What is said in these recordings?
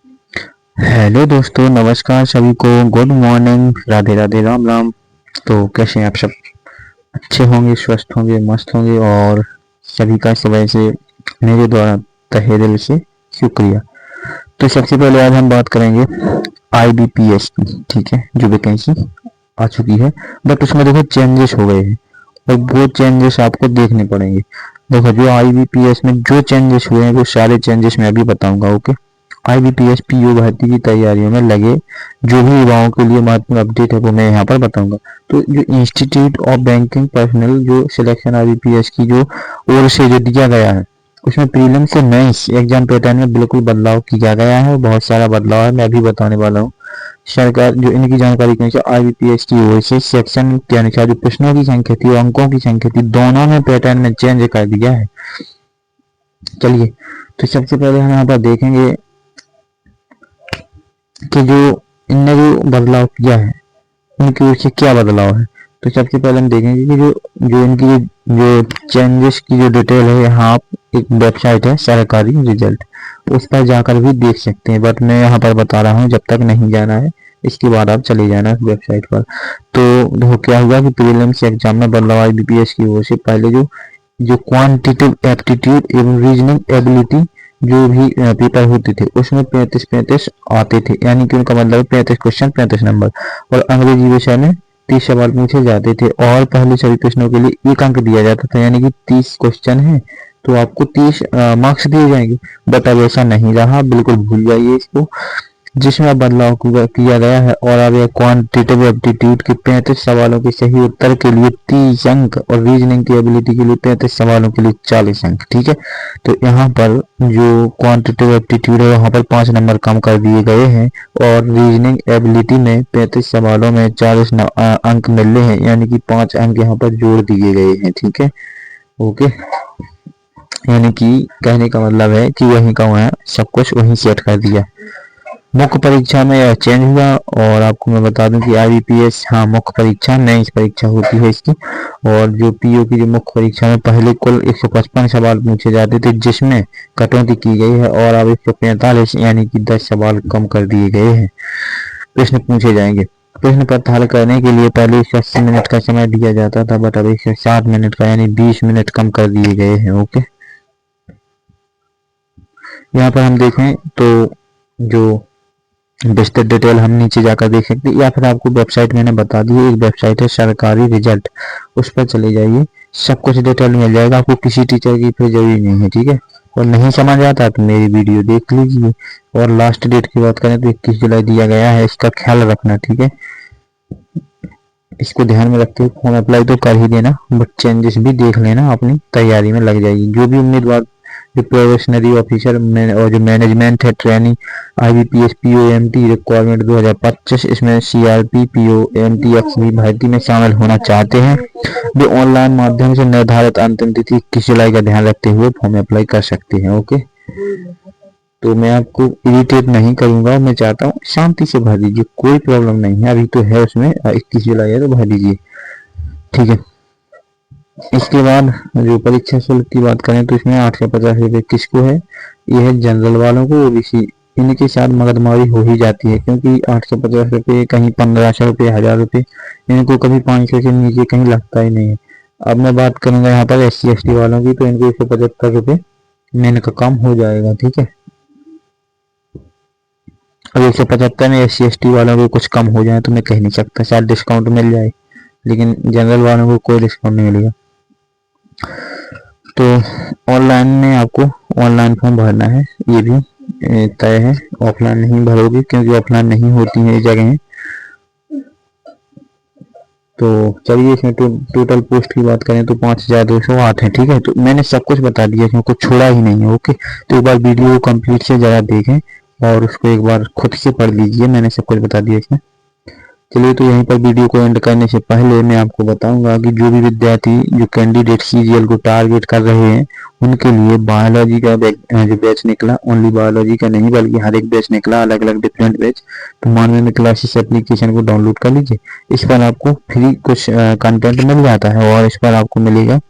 Hello दोस्तों, नमस्कार सभी को। Good morning, Radhe Radhe, Ram Ram. तो कैसे हैं आप सब? अच्छे होंगे, स्वस्थ होंगे, मस्त होंगे। और सभी का सुबह से मेरे द्वारा तहे दिल से शुक्रिया। तो सबसे पहले आज हम बात करेंगे आईबीपीएस की। ठीक है, जो वैकेंसी आ चुकी है, बट उसमें देखो चेंजेस हो गए हैं और वो चेंजेस आपको देखने पड़ेंगे। देखो, जो आईबीपीएस में जो चेंजेस हुए हैं वो सारे चेंजेस मैं अभी बताऊंगा। ओके। आईबीपीएस पीओ भर्ती की तैयारियों में लगे जो भी युवाओं के लिए महत्वपूर्ण अपडेट है वो मैं यहाँ पर बताऊंगा। तो जो इंस्टीट्यूट ऑफ बैंकिंग पर्सनल जो सिलेक्शन आईबीपीएस की जो ओर से जो दिया गया है, उसमें प्रीलिम्स से मेंस एग्जाम पैटर्न में बिल्कुल बदलाव किया गया है। बहुत सारा बदलाव है, मैं अभी बताने वाला हूँ। सरकार जो इनकी जानकारी के अनुसार आईबीपीएस की ओर से सेक्शन के अनुसार जो प्रश्नों की संख्या थी और अंकों की संख्या थी, दोनों में पैटर्न में चेंज कर दिया है। चलिए, तो सबसे पहले हम यहाँ पर देखेंगे कि जो इनने जो बदलाव किया है उनकी ओर से क्या बदलाव है। तो सबसे पहले हम देखेंगे कि जो जो इनकी जो चेंजेस की जो डिटेल है, यहाँ आप एक वेबसाइट है सरकारी रिजल्ट, उस पर जाकर भी देख सकते हैं। बट मैं यहाँ पर बता रहा हूँ, जब तक नहीं जाना है इसके बाद आप चले जाना उस वेबसाइट पर। तो देखो क्या हुआ कि प्रीलिम्स एग्जाम में बदलाव आईबीपीएस की ओर से। पहले जो जो क्वांटिटेटिव एप्टीट्यूड एवं रीजनिंग एबिलिटी जो भी पेपर होते थे उसमें 35-35 आते थे, यानी कि उनका मतलब 35 क्वेश्चन 35 नंबर। और अंग्रेजी विषय में 30 सवाल पूछे जाते थे और पहले सभी प्रश्नों के लिए 1 अंक दिया जाता था, यानी कि 30 क्वेश्चन है तो आपको 30 मार्क्स दिए जाएंगे। बट अब ऐसा नहीं रहा, बिल्कुल भूल जाइए इसको। जिसमें बदलाव किया गया है और अब यह क्वांटिटेटिव एप्टीट्यूड के 35 सवालों के सही उत्तर के लिए 30 अंक और रीजनिंग की एबिलिटी के लिए 35 सवालों के लिए 40 अंक। ठीक है, तो यहाँ पर जो क्वांटिटेटिव एप्टीट्यूड है वहाँ पर 5 नंबर कम कर दिए गए हैं और रीजनिंग एबिलिटी में 35 सवालों में 40 अंक मिल रहे हैं, यानी कि 5 अंक यहाँ पर जोड़ दिए गए हैं। ठीक है, ओके। यानी कि कहने का मतलब है कि वहीं का वहाँ सब कुछ वहीं सेट कर दिया। मुख्य परीक्षा में यह चेंज हुआ और आपको मैं बता दूं कि आईबीपीएस, हाँ, मुख्य परीक्षा मेंस परीक्षा होती है इसकी। और जो पीओ की जो मुख्य परीक्षा में पहले कुल 155 सवाल पूछे जाते थे, जिसमें कटौती की गई है और अब 145 यानी कि 10 सवाल कम कर दिए गए हैं प्रश्न पूछे जाएंगे। प्रश्न पत्र हल करने के लिए पहले 180 मिनट का समय दिया जाता था, बट अब 160 मिनट का यानी 20 मिनट कम कर दिए गए हैं। ओके, यहाँ पर हम देखें तो जो विस्तृत डिटेल हम नीचे जाकर देख सकते हैं, या फिर आपको वेबसाइट मैंने बता दी है, एक वेबसाइट है सरकारी रिजल्ट, उस पर चले जाइए, सब कुछ डिटेल मिल जाएगा आपको। किसी टीचर की फिर जरूरी नहीं है। ठीक है, और नहीं समझ आता तो मेरी वीडियो देख लीजिए। और लास्ट डेट की बात करें तो 21 जुलाई दिया गया है, इसका ख्याल रखना। ठीक है, इसको ध्यान में रखते हुए फॉर्म अप्लाई तो कर ही देना, बट चेंजेस भी देख लेना, अपनी तैयारी में लग जाएगी। जो भी उम्मीदवार जो प्रोबेशनरी ऑफिसर और जो मैनेजमेंट है ट्रेनिंग आईबीपीएस पीओएमटी रिक्वायरमेंट 2025, इसमें सीआरपी पीओएमटी एक्सवी भर्ती में शामिल होना चाहते हैं, वे ऑनलाइन माध्यम से निर्धारित अंतिम तिथि 21 जुलाई का ध्यान रखते हुए फॉर्म अप्लाई कर सकते हैं। ओके, तो मैं आपको इरिटेट नहीं करूंगा, मैं चाहता हूँ शांति से भर दीजिए, कोई प्रॉब्लम नहीं है। अभी तो है उसमें 21 जुलाई है तो भर दीजिए। ठीक है, इसके बाद जो परीक्षा शुल्क की बात करें तो इसमें 850 रुपये किसको है, ये है जनरल वालों को, ओबीसी। इनके साथ मगजमारी हो ही जाती है, क्योंकि 850 रुपये कहीं 1500 रुपये 1000 रुपये, इनको कभी 500 से नीचे कहीं लगता ही नहीं है। अब मैं बात करूंगा यहाँ पर SC ST वालों की, तो इनको 175 रुपये में इनका काम हो जाएगा। ठीक है, अब 175 में SC ST वालों को कुछ कम हो जाए तो मैं कह नहीं सकता, शायद डिस्काउंट मिल जाए, लेकिन जनरल वालों को कोई डिस्काउंट नहीं मिलेगा। तो ऑनलाइन में आपको ऑनलाइन फॉर्म भरना है, ये भी तय है। ऑफलाइन नहीं भरोगे, क्योंकि ऑफलाइन नहीं होती है जगह। तो चलिए, इसमें टोटल पोस्ट की बात करें तो 5208 है। ठीक है, तो मैंने सब कुछ बता दिया, इसमें कुछ छोड़ा ही नहीं है। ओके, तो एक बार वीडियो को कंप्लीट से ज़रा देखें और उसको एक बार खुद से पढ़ लीजिए, मैंने सब कुछ बता दिया इसमें। चलिए, तो यहीं पर वीडियो को एंड करने से पहले मैं आपको बताऊंगा कि जो भी विद्यार्थी जो कैंडिडेट सीजीएल को टारगेट कर रहे हैं उनके लिए बायोलॉजी का जो बैच निकला, ओनली बायोलॉजी का नहीं बल्कि हर एक बैच निकला, अलग अलग डिफरेंट बैच। तो मानव क्लासेस एप्लीकेशन को डाउनलोड कर लीजिए। इस पर आपको फ्री कुछ कंटेंट मिल जाता है और इस पर आपको मिलेगा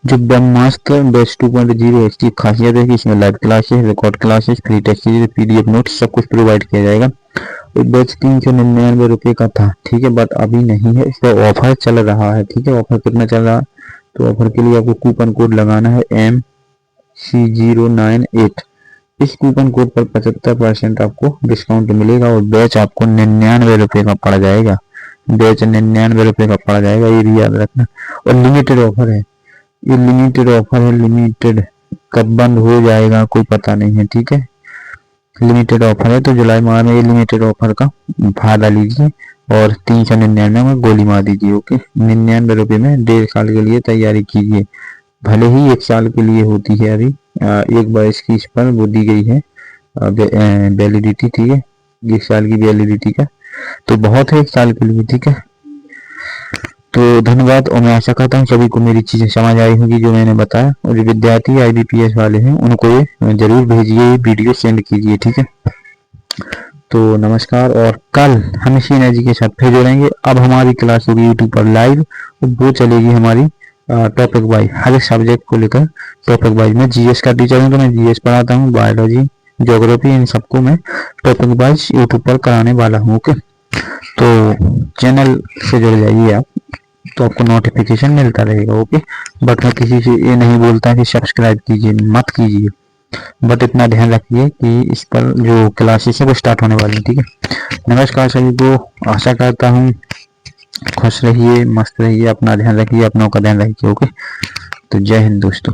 जो ब्रह्मास्त्र बैच 2.0 इसकी खासियत है कि इसमें live classes, record classes, free test series, PDF notes सब कुछ प्रोवाइड किया जाएगा। बैच 399 का था, ठीक है, बट अभी नहीं है, इसका ऑफर चल रहा है। ठीक है, ऑफर कितना चल रहा है, तो ऑफर के लिए आपको कूपन कोड लगाना है MC098। इस कूपन कोड पर 75% आपको डिस्काउंट मिलेगा और बैच आपको 99 का पड़ जाएगा। बैच 99 का पड़ जाएगा, ये भी याद रखना। और लिमिटेड ऑफर है, ये लिमिटेड ऑफर है, लिमिटेड कब बंद हो जाएगा कोई पता नहीं है। ठीक है, लिमिटेड ऑफर है, तो जुलाई माह में ये लिमिटेड ऑफर का फायदा लीजिए और 399 में गोली मार दीजिए। ओके, 99 में 1.5 साल के लिए तैयारी कीजिए। भले ही 1 साल के लिए होती है, अभी 1/22 की इस पर वो दी गई है वैलिडिटी। ठीक है, 1 साल की वैलिडिटी का तो बहुत है 1 साल के लिए। ठीक है, तो धन्यवाद और मैं आशा करता हूँ सभी को मेरी चीजें समझ आई होगी जो मैंने बताया। और जो विद्यार्थी IBPS वाले हैं उनको ये जरूर भेजिए, ये वीडियो सेंड कीजिए। ठीक है, तो नमस्कार और कल हम इसी एनर्जी के साथ फिर जुड़ेंगे। अब हमारी क्लास होगी यूट्यूब पर लाइव, वो चलेगी हमारी टॉपिक वाइज, हर एक सब्जेक्ट को लेकर टॉपिक वाइज। मैं जीएस का टीचर हूँ तो मैं जीएस पढ़ाता हूँ, बायोलॉजी, ज्योग्राफी, इन सबको मैं टॉपिक वाइज यूट्यूब पर कराने वाला हूँ। ओके, तो चैनल से जुड़ जाइए आप, तो आपको नोटिफिकेशन मिलता रहेगा। ओके, बट मैं किसी से ये नहीं बोलता कि सब्सक्राइब कीजिए, मत कीजिए, बट इतना ध्यान रखिए कि इस पर जो क्लासेस है वो स्टार्ट होने वाली है। ठीक है, नमस्कार सभी को, आशा करता हूँ खुश रहिए, मस्त रहिए, अपना ध्यान रखिए, अपनों का ध्यान रखिए। ओके, तो जय हिंद दोस्तों।